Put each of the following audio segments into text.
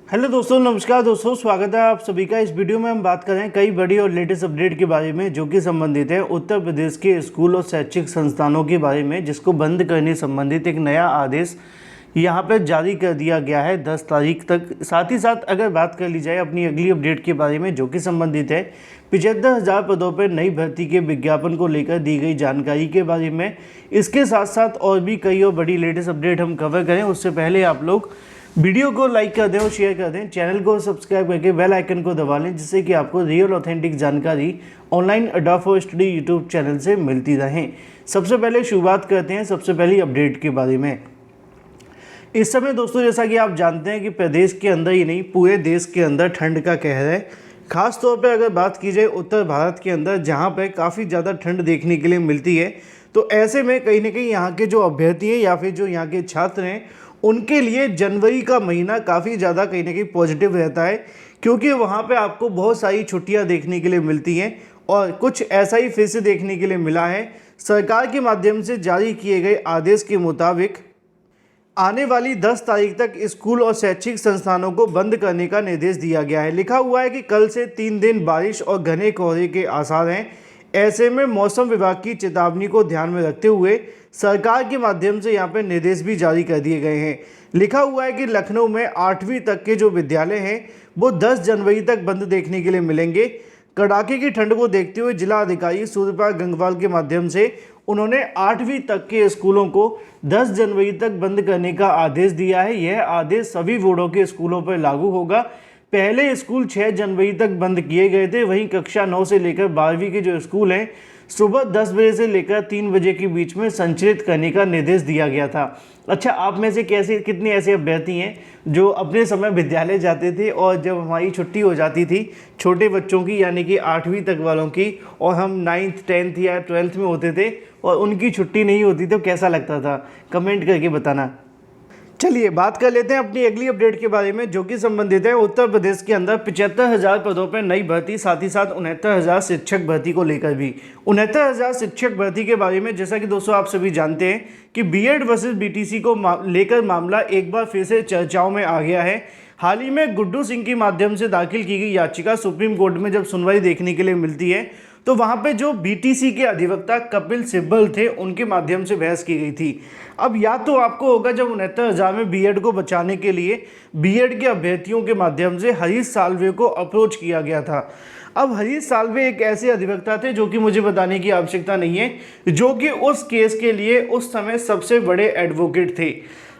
Hello दोस्तों, नमस्कार दोस्तों, स्वागत है आप सभी का। इस वीडियो में हम बात कर रहे हैं कई बड़ी और लेटेस्ट अपडेट के बारे में जो कि संबंधित है उत्तर प्रदेश के स्कूल और शैक्षिक संस्थानों के बारे में, जिसको बंद करने संबंधित एक नया आदेश यहाँ पर जारी कर दिया गया है 10 तारीख तक। साथ ही साथ अगर बात कर ली जाए अपनी अगली अपडेट के बारे में जो कि संबंधित है 75,000 पदों पर नई भर्ती के विज्ञापन को लेकर दी गई जानकारी के बारे में, इसके साथ साथ और भी कई और बड़ी लेटेस्ट अपडेट हम कवर करें उससे पहले आप लोग वीडियो को लाइक कर दें और शेयर कर दें, चैनल को सब्सक्राइब करके बेल आइकन को दबा लें, जिससे कि आपको रियल ऑथेंटिक जानकारी ऑनलाइन अड्डा फॉर स्टडी यूट्यूब चैनल से मिलती रहे। सबसे पहले शुरुआत करते हैं सबसे पहली अपडेट के बारे में। इस समय दोस्तों, जैसा कि आप जानते हैं कि प्रदेश के अंदर ही नहीं पूरे देश के अंदर ठंड का कहर है। खास तौर पर अगर बात की जाए उत्तर भारत के अंदर, जहाँ पर काफ़ी ज़्यादा ठंड देखने के लिए मिलती है, तो ऐसे में कहीं ना कहीं यहाँ के जो अभ्यर्थी हैं या फिर जो यहाँ के छात्र हैं उनके लिए जनवरी का महीना काफ़ी ज़्यादा कहीं ना कहीं पॉजिटिव रहता है, क्योंकि वहाँ पे आपको बहुत सारी छुट्टियाँ देखने के लिए मिलती हैं। और कुछ ऐसा ही फिर से देखने के लिए मिला है। सरकार के माध्यम से जारी किए गए आदेश के मुताबिक आने वाली 10 तारीख तक स्कूल और शैक्षिक संस्थानों को बंद करने का निर्देश दिया गया है। लिखा हुआ है कि कल से 3 दिन बारिश और घने कोहरे के आसार हैं। ऐसे में मौसम विभाग की चेतावनी को ध्यान में रखते हुए सरकार के माध्यम से यहाँ पे निर्देश भी जारी कर दिए गए हैं। लिखा हुआ है कि लखनऊ में 8वीं तक के जो विद्यालय हैं वो 10 जनवरी तक बंद देखने के लिए मिलेंगे। कड़ाके की ठंड को देखते हुए जिला अधिकारी सूर्यपाल गंगवाल के माध्यम से उन्होंने 8वीं तक के स्कूलों को 10 जनवरी तक बंद करने का आदेश दिया है। यह आदेश सभी बोर्डों के स्कूलों पर लागू होगा। पहले स्कूल 6 जनवरी तक बंद किए गए थे, वहीं कक्षा 9 से लेकर 12वीं के जो स्कूल हैं सुबह 10 बजे से लेकर 3 बजे के बीच में संचालित करने का निर्देश दिया गया था। अच्छा, आप में से कितने ऐसे अभ्यर्थी हैं जो अपने समय विद्यालय जाते थे और जब हमारी छुट्टी हो जाती थी छोटे बच्चों की, यानी कि 8वीं तक वालों की, और हम 9th 10th या 12th में होते थे और उनकी छुट्टी नहीं होती तो कैसा लगता था? कमेंट करके बताना। चलिए बात कर लेते हैं अपनी अगली अपडेट के बारे में जो कि संबंधित है उत्तर प्रदेश के अंदर 75,000 पदों पर नई भर्ती, साथ ही साथ 69,000 शिक्षक भर्ती को लेकर भी। 69,000 शिक्षक भर्ती के बारे में जैसा कि दोस्तों आप सभी जानते हैं कि बीएड वर्सेस बीटीसी को लेकर मामला एक बार फिर से चर्चाओं में आ गया है। हाल ही में गुड्डू सिंह के माध्यम से दाखिल की गई याचिका सुप्रीम कोर्ट में जब सुनवाई देखने के लिए मिलती है तो वहां पे जो बीटीसी के अधिवक्ता कपिल सिब्बल थे उनके माध्यम से बहस की गई थी। अब या तो आपको होगा जब 69,000 में बीएड को बचाने के लिए बीएड के अभ्यर्थियों के माध्यम से हरीश साल्वे को अप्रोच किया गया था। अब हरीश साल्वे एक ऐसे अधिवक्ता थे जो कि मुझे बताने की आवश्यकता नहीं है, जो कि उस केस के लिए उस समय सबसे बड़े एडवोकेट थे।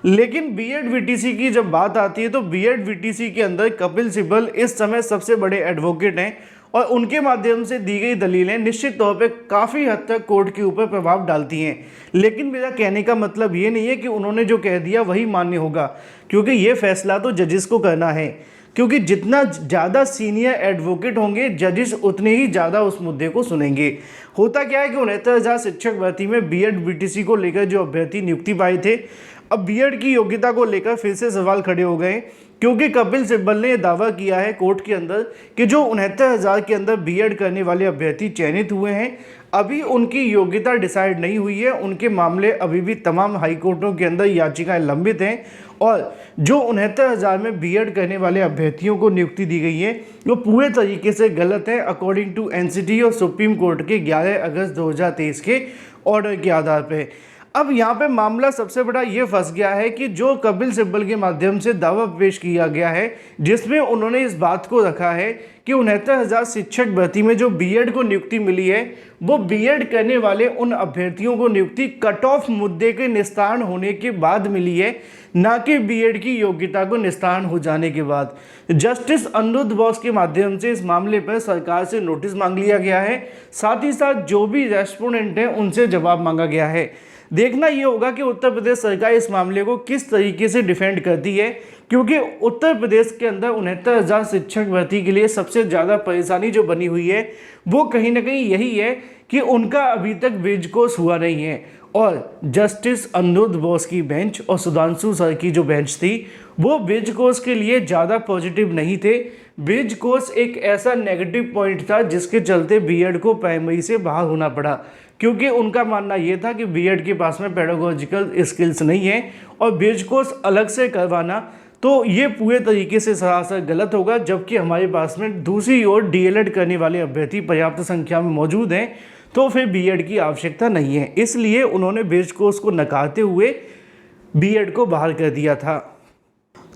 लेकिन बीएड वीटीसी की जब बात आती है तो बीएड वीटीसी के अंदर कपिल सिब्बल इस समय सबसे बड़े एडवोकेट हैं और उनके माध्यम से दी गई दलीलें निश्चित तौर पे काफ़ी हद तक कोर्ट के ऊपर प्रभाव डालती हैं। लेकिन मेरा कहने का मतलब ये नहीं है कि उन्होंने जो कह दिया वही मान्य होगा, क्योंकि ये फैसला तो जजेस को करना है। क्योंकि जितना ज़्यादा सीनियर एडवोकेट होंगे जजेस उतने ही ज़्यादा उस मुद्दे को सुनेंगे। होता क्या है कि 69,000 शिक्षक भर्ती में बीएड बीटीसी को लेकर जो अभ्यर्थी नियुक्ति पाए थे, अब बीएड की योग्यता को लेकर फिर से सवाल खड़े हो गए, क्योंकि कपिल सिब्बल ने यह दावा किया है कोर्ट के अंदर कि जो 69,000 के अंदर बीएड करने वाले अभ्यर्थी चयनित हुए हैं अभी उनकी योग्यता डिसाइड नहीं हुई है। उनके मामले अभी भी तमाम हाई कोर्टों के अंदर याचिकाएं लंबित हैं और जो 69,000 में बीएड करने वाले अभ्यर्थियों को नियुक्ति दी गई है वो पूरे तरीके से गलत है अकॉर्डिंग टू एनसीटी और सुप्रीम कोर्ट के 11 अगस्त 2023 के ऑर्डर के आधार पर। अब यहाँ पे मामला सबसे बड़ा ये फंस गया है कि जो कपिल सिब्बल के माध्यम से दावा पेश किया गया है जिसमें उन्होंने इस बात को रखा है कि 69,000 शिक्षक भर्ती में जो बीएड को नियुक्ति मिली है वो बीएड करने वाले उन अभ्यर्थियों को नियुक्ति कट ऑफ मुद्दे के निस्तारण होने के बाद मिली है, ना कि बीएड की योग्यता को निस्तारण हो जाने के बाद। जस्टिस अनिरुद्ध बोस के माध्यम से इस मामले पर सरकार से नोटिस मांग लिया गया है, साथ ही साथ जो भी रेस्पोंडेंट हैं उनसे जवाब मांगा गया है। देखना ये होगा कि उत्तर प्रदेश सरकार इस मामले को किस तरीके से डिफेंड करती है, क्योंकि उत्तर प्रदेश के अंदर 69,000 शिक्षक भर्ती के लिए सबसे ज़्यादा परेशानी जो बनी हुई है वो कहीं ना कहीं यही है कि उनका अभी तक ब्रिज कोर्स हुआ नहीं है। और जस्टिस अनिरुद्ध बोस की बेंच और सुधांशु सर की जो बेंच थी वो ब्रिज कोर्स के लिए ज़्यादा पॉजिटिव नहीं थे। ब्रिज कोर्स एक ऐसा नेगेटिव पॉइंट था जिसके चलते बीएड को प्राइमरी से बाहर होना पड़ा, क्योंकि उनका मानना ये था कि बीएड के पास में पेडागोजिकल स्किल्स नहीं है और ब्रिज कोर्स अलग से करवाना तो ये पूरे तरीके से सरासर गलत होगा, जबकि हमारे पास में दूसरी ओर डीएलएड करने वाले अभ्यर्थी पर्याप्त संख्या में मौजूद हैं, तो फिर बीएड की आवश्यकता नहीं है। इसलिए उन्होंने ब्रिज कोर्स को नकारते हुए बीएड को बाहर कर दिया था।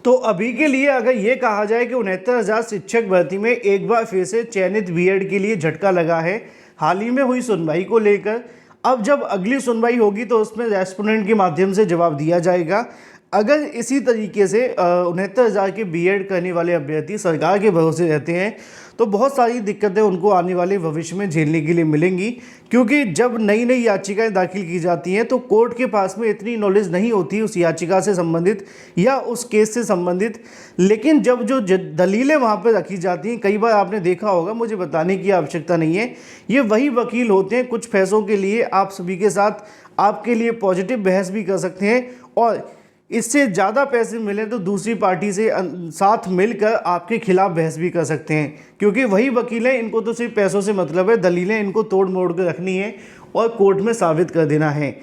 तो अभी के लिए अगर ये कहा जाए कि 69,000 शिक्षक भर्ती में एक बार फिर से चयनित बीएड के लिए झटका लगा है हाल ही में हुई सुनवाई को लेकर। अब जब अगली सुनवाई होगी तो उसमें रेस्पोंडेंट के माध्यम से जवाब दिया जाएगा। अगर इसी तरीके से 69,000 के बीएड करने वाले अभ्यर्थी सरकार के भरोसे रहते हैं तो बहुत सारी दिक्कतें उनको आने वाले भविष्य में झेलने के लिए मिलेंगी, क्योंकि जब नई नई याचिकाएं दाखिल की जाती हैं तो कोर्ट के पास में इतनी नॉलेज नहीं होती उस याचिका से संबंधित या उस केस से संबंधित। लेकिन जब जो दलीलें वहाँ पर रखी जाती हैं, कई बार आपने देखा होगा, मुझे बताने की आवश्यकता नहीं है, ये वही वकील होते हैं कुछ पैसों के लिए आप सभी के साथ आपके लिए पॉजिटिव बहस भी कर सकते हैं, और इससे ज़्यादा पैसे मिले तो दूसरी पार्टी से साथ मिलकर आपके खिलाफ बहस भी कर सकते हैं, क्योंकि वही वकील हैं, इनको तो सिर्फ पैसों से मतलब है, दलीलें इनको तोड़ मोड़ कर रखनी है और कोर्ट में साबित कर देना है।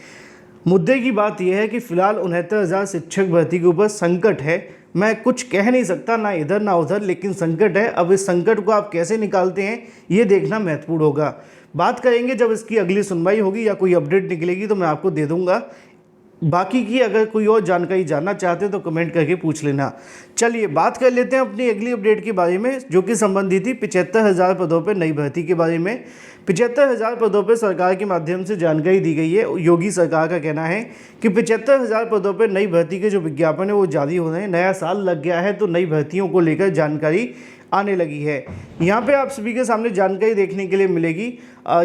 मुद्दे की बात यह है कि फ़िलहाल 69,000 शिक्षक भर्ती के ऊपर संकट है। मैं कुछ कह नहीं सकता, ना इधर ना उधर, लेकिन संकट है। अब इस संकट को आप कैसे निकालते हैं ये देखना महत्वपूर्ण होगा। बात करेंगे जब इसकी अगली सुनवाई होगी या कोई अपडेट निकलेगी तो मैं आपको दे दूँगा। बाकी की अगर कोई और जानकारी जानना चाहते हैं तो कमेंट करके पूछ लेना। चलिए बात कर लेते हैं अपनी अगली अपडेट के बारे में, जो कि संबंधित थी 75,000 पदों पर नई भर्ती के बारे में। 75,000 पदों पर सरकार के माध्यम से जानकारी दी गई है। योगी सरकार का कहना है कि 75,000 पदों पर नई भर्ती के जो विज्ञापन है वो जारी हो रहे हैं। नया साल लग गया है तो नई भर्तियों को लेकर जानकारी आने लगी है। यहाँ पे आप सभी के सामने जानकारी देखने के लिए मिलेगी।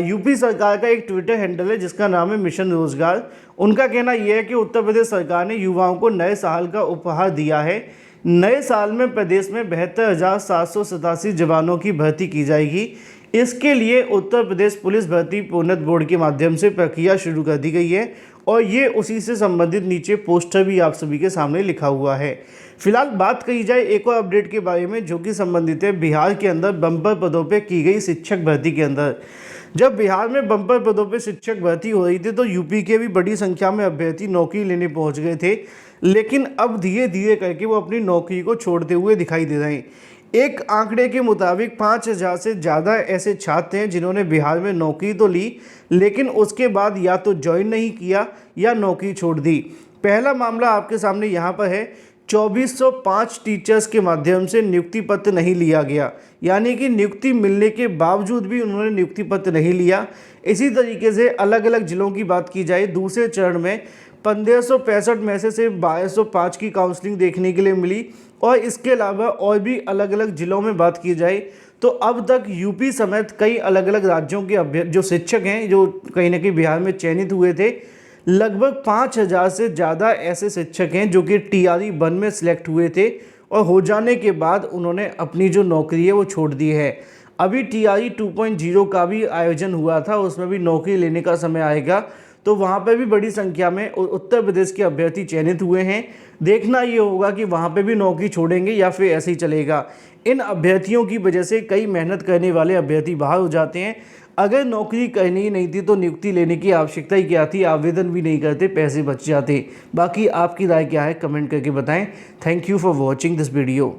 यूपी सरकार का एक ट्विटर हैंडल है जिसका नाम है मिशन रोजगार। उनका कहना यह है कि उत्तर प्रदेश सरकार ने युवाओं को नए साल का उपहार दिया है। नए साल में प्रदेश में 72,787 जवानों की भर्ती की जाएगी। इसके लिए उत्तर प्रदेश पुलिस भर्ती प्रोन्नत बोर्ड के माध्यम से प्रक्रिया शुरू कर दी गई है, और ये उसी से संबंधित नीचे पोस्टर भी आप सभी के सामने लिखा हुआ है। फिलहाल बात कही जाए एक और अपडेट के बारे में, जो कि संबंधित है बिहार के अंदर बम्पर पदों पे की गई शिक्षक भर्ती के अंदर। जब बिहार में बम्पर पदों पे शिक्षक भर्ती हो रही थी तो यूपी के भी बड़ी संख्या में अभ्यर्थी नौकरी लेने पहुंच गए थे, लेकिन अब धीरे धीरे करके वो अपनी नौकरी को छोड़ते हुए दिखाई दे रहे हैं। एक आंकड़े के मुताबिक 5,000 से ज़्यादा ऐसे छात्र हैं जिन्होंने बिहार में नौकरी तो ली, लेकिन उसके बाद या तो ज्वाइन नहीं किया या नौकरी छोड़ दी। पहला मामला आपके सामने यहाँ पर है। 2405 टीचर्स के माध्यम से नियुक्ति पत्र नहीं लिया गया, यानी कि नियुक्ति मिलने के बावजूद भी उन्होंने नियुक्ति पत्र नहीं लिया। इसी तरीके से अलग अलग जिलों की बात की जाए, दूसरे चरण में 1565 में से सिर्फ 1205 की काउंसलिंग देखने के लिए मिली, और इसके अलावा और भी अलग अलग जिलों में बात की जाए तो अब तक यूपी समेत कई अलग अलग राज्यों के जो शिक्षक हैं जो कहीं ना कहीं बिहार में चयनित हुए थे, लगभग 5,000 से ज़्यादा ऐसे शिक्षक हैं जो कि TRE 1 में सिलेक्ट हुए थे, और हो जाने के बाद उन्होंने अपनी जो नौकरी है वो छोड़ दी है। अभी TRE 2.0 का भी आयोजन हुआ था, उसमें भी नौकरी लेने का समय आएगा, तो वहाँ पर भी बड़ी संख्या में उत्तर प्रदेश के अभ्यर्थी चयनित हुए हैं। देखना ये होगा कि वहाँ पे भी नौकरी छोड़ेंगे या फिर ऐसे ही चलेगा। इन अभ्यर्थियों की वजह से कई मेहनत करने वाले अभ्यर्थी बाहर हो जाते हैं। अगर नौकरी करनी ही नहीं थी तो नियुक्ति लेने की आवश्यकता ही क्या थी, आवेदन भी नहीं करते, पैसे बच जाते। बाकी आपकी राय क्या है कमेंट करके बताएं। Thank you for watching this video.